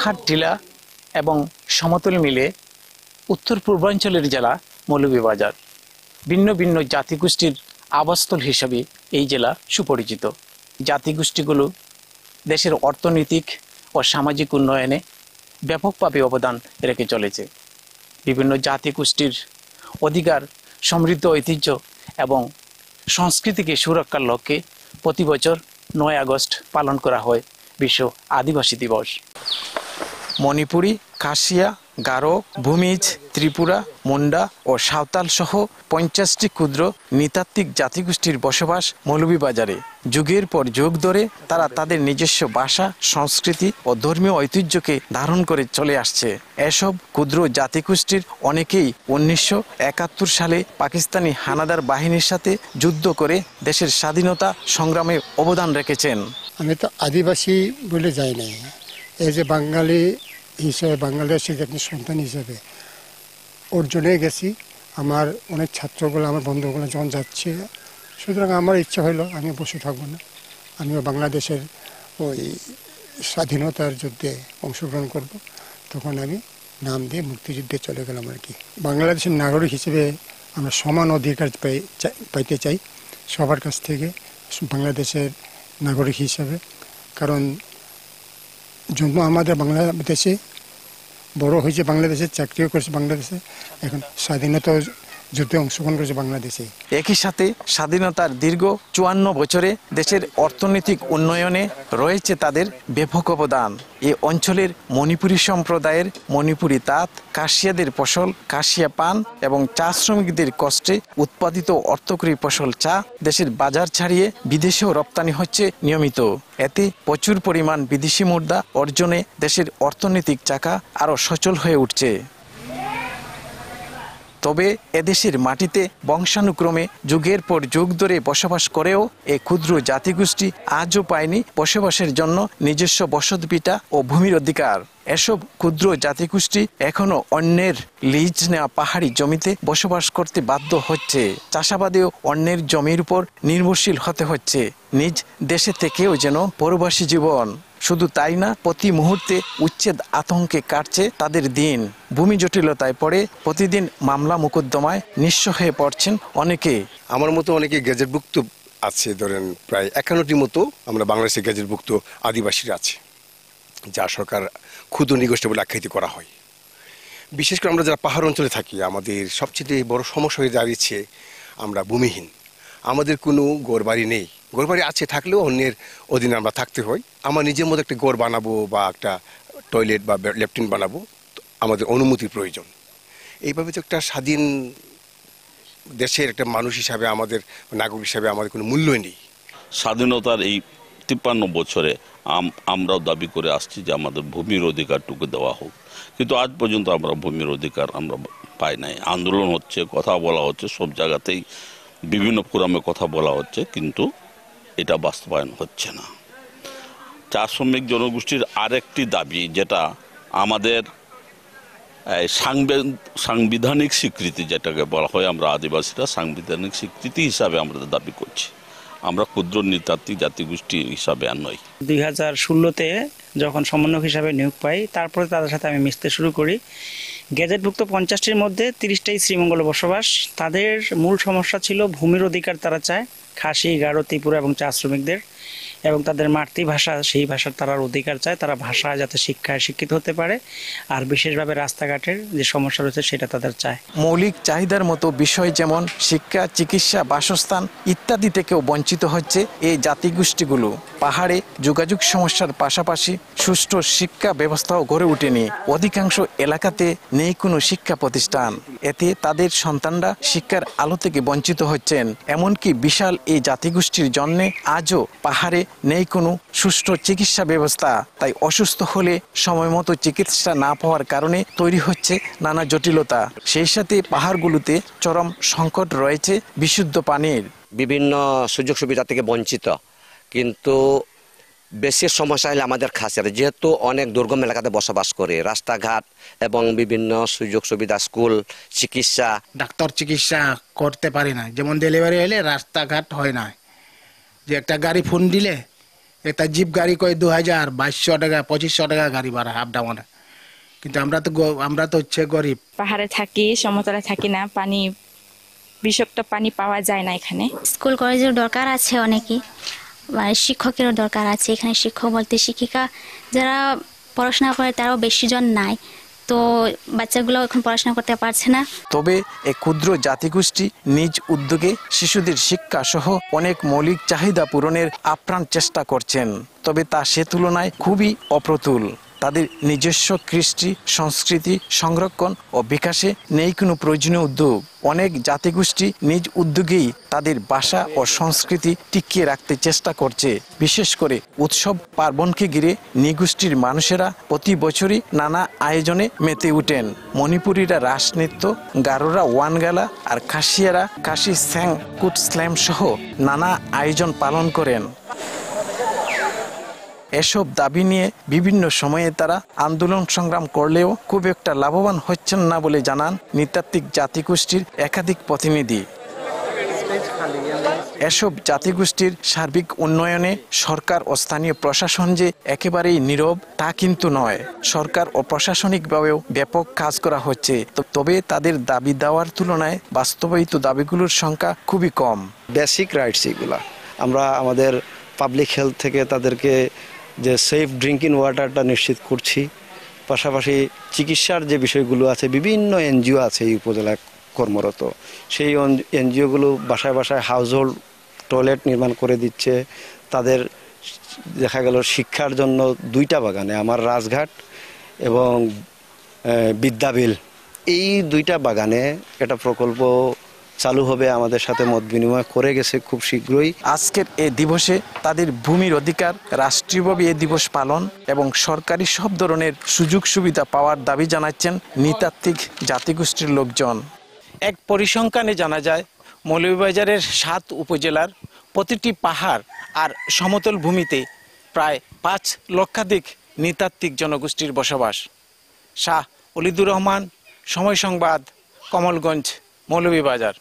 পাহাড় টিলা এবং সমতল মিলে উত্তর পূর্বাঞ্চলের জেলা মৌলভীবাজার। ভিন্ন ভিন্ন জাতিগোষ্ঠীর আবাসস্থল হিসাবে এই জেলা সুপরিচিত। জাতিগোষ্ঠীগুলো দেশের অর্থনৈতিক ও সামাজিক উন্নয়নে ব্যাপকভাবে অবদান রেখে চলেছে। বিভিন্ন জাতিগোষ্ঠীর অধিকার, সমৃদ্ধ ঐতিহ্য এবং সংস্কৃতিকে সুরক্ষার লক্ষ্যে প্রতি বছর 9 আগস্ট পালন করা হয় বিশ্ব আদিবাসী দিবস। মণিপুরী, খাসিয়া, গারো, ভূমিজ, ত্রিপুরা, মুন্ডা ও সাঁওতাল সহ 50টি ক্ষুদ্র নৃতাত্ত্বিক জাতিগোষ্ঠীর বসবাস মৌলভীবাজারে। যুগের পর যুগ ধরে তারা তাদের নিজস্ব ভাষা, সংস্কৃতি ও ধর্মীয় ঐতিহ্যকে ধারণ করে চলে আসছে। এসব ক্ষুদ্র জাতিগোষ্ঠীর অনেকেই 1971 সালে পাকিস্তানি হানাদার বাহিনীর সাথে যুদ্ধ করে দেশের স্বাধীনতা সংগ্রামে অবদান রেখেছেন। আমি তো আদিবাসী বলে যাই না, এই যে বাঙালি হিসেবে, বাংলাদেশের একজন সন্তান হিসেবে অর্জনে গেছি। আমার অনেক ছাত্রগুলো, আমার বন্ধুগুলো যখন যাচ্ছে, সুতরাং আমার ইচ্ছা হলো আমি বসে থাকবো না, আমিও বাংলাদেশের ওই স্বাধীনতার যুদ্ধে অংশগ্রহণ করব। তখন আমি নাম দিয়ে মুক্তিযুদ্ধে চলে গেলাম আর কি। বাংলাদেশের নাগরিক হিসেবে আমরা সমান অধিকার পাইতে চাই সবার কাছ থেকে, বাংলাদেশের নাগরিক হিসেবে। কারণ জন্ম আমাদের বাংলাদেশে, বড় হয়েছে বাংলাদেশে, চাকরিও করেছে বাংলাদেশে, এখন স্বাধীনতা যুদ্ধে অংশগ্রহণ করেছে বাংলাদেশে। একই সাথে স্বাধীনতার দীর্ঘ 54 বছরে দেশের অর্থনৈতিক উন্নয়নে রয়েছে তাদের ব্যাপক অবদান। এই অঞ্চলের মণিপুরী সম্প্রদায়ের মণিপুরী তাঁত, কাশিয়াদের ফসল কাশিয়া পান এবং চা শ্রমিকদের কষ্টে উৎপাদিত অর্থকরী ফসল চা দেশের বাজার ছাড়িয়ে বিদেশেও রপ্তানি হচ্ছে নিয়মিত। এতে প্রচুর পরিমাণ বিদেশি মুদ্রা অর্জনে দেশের অর্থনৈতিক চাকা আরও সচল হয়ে উঠছে। তবে এদেশের মাটিতে বংশানুক্রমে যুগের পর যুগ ধরে বসবাস করেও এই ক্ষুদ্র জাতিগোষ্ঠী আজও পায়নি বসবাসের জন্য নিজস্ব বসতভিটা ও ভূমির অধিকার। এসব ক্ষুদ্র জাতিগোষ্ঠী এখনো অন্যের লিজ নেওয়া পাহাড়ি জমিতে বসবাস করতে বাধ্য হচ্ছে। চাষাবাদেও অন্যের জমির উপর নির্ভরশীল হতে হচ্ছে। নিজ দেশে থেকেও যেন পরবাসী জীবন। শুধু তাই না, প্রতি মুহূর্তে উচ্ছেদ আতঙ্কে কাটছে তাদের দিন। ভূমি জটিলতায় পড়ে প্রতিদিন মামলা মোকদ্দমায় নিঃস্ব হয়ে পড়ছেন অনেকে। আমার মতো অনেকে গেজেটভুক্ত আছে, ধরেন প্রায় 51টি মতো আমরা বাংলাদেশের গেজেটভুক্ত আদিবাসীরা আছে, যা সরকার ক্ষুদ্র নিগোষ্ঠী বলে আখ্যায়িত করা হয়। বিশেষ করে আমরা যারা পাহাড় অঞ্চলে থাকি, আমাদের সবচেয়ে বড় সমস্যা হয়ে দাঁড়িয়েছে আমরা ভূমিহীন। আমাদের কোনো ঘরবাড়ি নেই, ঘরবাড়ি আছে থাকলেও অন্যের অধীনে আমরা থাকতে হয়। আমার নিজের মতো একটা ঘর বানাবো বা একটা টয়লেট বা ল্যাট্রিন বানাবো, আমাদের অনুমতির প্রয়োজন। এইভাবে তো একটা স্বাধীন দেশের একটা মানুষ হিসাবে, আমাদের নাগরিক হিসাবে আমাদের কোনো মূল্যই নেই। স্বাধীনতার এই 53 বছরে আমরাও দাবি করে আসছি যে আমাদের ভূমির অধিকারটুকু দেওয়া হোক, কিন্তু আজ পর্যন্ত আমরা ভূমির অধিকার আমরা পাই নাই। আন্দোলন হচ্ছে, কথা বলা হচ্ছে, সব জায়গাতেই বিভিন্ন ফোরামে কথা বলা হচ্ছে, কিন্তু এটা বাস্তবায়ন হচ্ছে না। চা শ্রমিক জনগোষ্ঠীর আরেকটি দাবি, যেটা আমাদের সাংবিধানিক স্বীকৃতি, যেটাকে বলা হয় আমরা আদিবাসীরা সাংবিধানিক স্বীকৃতি হিসাবে আমরা দাবি করছি। আমরা ক্ষুদ্র নৃতাত্ত্বিক জাতিগোষ্ঠী হিসাবে আর নই। 2016-তে যখন সমন্বয়ক হিসাবে নিয়োগ পাই, তারপরে তাদের সাথে আমি মিশতে শুরু করি। গেজেটভুক্ত 50টির মধ্যে 30টাই শ্রীমঙ্গলে বসবাস। তাদের মূল সমস্যা ছিল ভূমির অধিকার তারা চায়, খাসি, গারো, ত্রিপুরা এবং চা শ্রমিকদের, এবং তাদের মাতৃভাষা, সেই ভাষার তারা অধিকার চায়। তারা ভাষা যাতে শিক্ষায় শিক্ষিত হতে পারে, আর বিশেষভাবে রাস্তাঘাটের যে সমস্যা রয়েছে সেটা তাদের চায়। মৌলিক চাহিদার মতো বিষয় যেমন শিক্ষা, চিকিৎসা, বাসস্থান ইত্যাদি থেকেও বঞ্চিত হচ্ছে এই জাতিগোষ্ঠীগুলো। পাহাড়ে যোগাযোগ সমস্যার পাশাপাশি সুষ্ঠু শিক্ষা ব্যবস্থাও গড়ে ওঠেনি। অধিকাংশ এলাকাতে নেই কোনো শিক্ষা প্রতিষ্ঠান। এতে তাদের সন্তানরা শিক্ষার আলো থেকে বঞ্চিত হচ্ছেন। এমনকি বিশাল এই জাতিগোষ্ঠীর জন্য আজও পাহাড়ে নেই কোনো সুষ্ঠু চিকিৎসা ব্যবস্থা। তাই অসুস্থ হলে সময় মতো চিকিৎসা না পাওয়ার কারণে তৈরি হচ্ছে নানা জটিলতা। সেই সাথে পাহাড়গুলোতে চরম সংকট রয়েছে বিশুদ্ধ পানির। বিভিন্ন সুযোগ সুবিধা থেকে বঞ্চিত, কিন্তু বেশি সমস্যা হলে আমাদের খাসিয়ার, যেহেতু অনেক দুর্গম এলাকাতে বসবাস করে, রাস্তাঘাট এবং বিভিন্ন সুযোগ সুবিধা, স্কুল, চিকিৎসা, ডাক্তার চিকিৎসা করতে পারি না। যেমন ডেলিভারি হলে রাস্তাঘাট হয় না, যে একটা গাড়ি ফোন দিলে একটা জিপ গাড়ি কয় 2000, 2200 টাকা, 2500 টাকা গাড়ি ভাড়া আপ ডাউনে। কিন্তু আমরা তো হচ্ছে গরিব। পাহাড়ে থাকি, সমতলে থাকি না, পানি বিষাক্ত পানি পাওয়া যায় না এখানে। স্কুল কলেজের দরকার আছে অনেকই, মানে শিক্ষকেরও দরকার আছে। এখানে শিক্ষক বলতে শিক্ষিকা যারা পড়াশোনা করে তারাও বেশি জন নাই, তো বাচ্চাগুলো এখন পড়াশোনা করতে পারছে না। তবে এই ক্ষুদ্র জাতিগোষ্ঠী নিজ উদ্যোগে শিশুদের শিক্ষা সহ অনেক মৌলিক চাহিদা পূরণের আপ্রাণ চেষ্টা করছেন। তবে তা সে তুলনায় খুবই অপ্রতুল। তাদের নিজস্ব কৃষ্টি সংস্কৃতি সংরক্ষণ ও বিকাশে নেই কোনো প্রয়োজনীয় উদ্যোগ। অনেক জাতিগোষ্ঠী নিজ উদ্যোগেই তাদের ভাষা ও সংস্কৃতি টিকিয়ে রাখতে চেষ্টা করছে। বিশেষ করে উৎসব পার্বণকে ঘিরে নৃগোষ্ঠীর মানুষেরা প্রতি বছরই নানা আয়োজনে মেতে উঠেন। মণিপুরীরা রাসনৃত্য, গারোরা ওয়ানগালা আর খাসিয়ারা কাশি স্যাং কুট স্ল্যাম সহ নানা আয়োজন পালন করেন। এসব দাবি নিয়ে বিভিন্ন সময়ে তারা আন্দোলন সংগ্রাম করলেও খুব একটা লাভবান হচ্ছেন না বলে জানান নৃতাত্ত্বিক জাতিগোষ্ঠীর একাধিক প্রতিনিধি। এসব জাতিগোষ্ঠীর সার্বিক উন্নয়নে সরকার ও স্থানীয় প্রশাসন যে একেবারেই নীরব তা কিন্তু নয়। সরকার ও প্রশাসনিকভাবেও ব্যাপক কাজ করা হচ্ছে, তবে তাদের দাবি দেওয়ার তুলনায় বাস্তবায়িত দাবিগুলোর সংখ্যা খুবই কম। বেসিক রাইটস এগুলা আমরা আমাদের পাবলিক হেলথ থেকে তাদেরকে যে সেফ ড্রিঙ্কিং ওয়াটারটা নিশ্চিত করছি। পাশাপাশি চিকিৎসার যে বিষয়গুলো আছে, বিভিন্ন এনজিও আছে এই উপজেলায় কর্মরত, সেই এনজিওগুলো বাসায় বাসায় হাউসহোল্ড টয়লেট নির্মাণ করে দিচ্ছে। তাদের দেখা গেল শিক্ষার জন্য 2টা বাগানে, আমার রাজঘাট এবং বিদ্যাবিল, এই 2টা বাগানে একটা প্রকল্প চালু হবে। আমাদের সাথে মত বিনিময় করে গেছে খুব শীঘ্রই। আজকের এই দিবসে তাদের ভূমির অধিকার, রাষ্ট্রীয়ভাবে এই দিবস পালন এবং সরকারি সব ধরনের সুযোগ সুবিধা পাওয়ার দাবি জানাচ্ছেন নৃতাত্ত্বিক জাতিগোষ্ঠীর লোকজন। এক পরিসংখ্যানে জানা যায় মৌলভীবাজারের 7 উপজেলার প্রতিটি পাহাড় আর সমতল ভূমিতে প্রায় 5 লক্ষাধিক নৃতাত্ত্বিক জনগোষ্ঠীর বসবাস। শাহ ওলিদুর রহমান, সময় সংবাদ, কমলগঞ্জ, মৌলভীবাজার।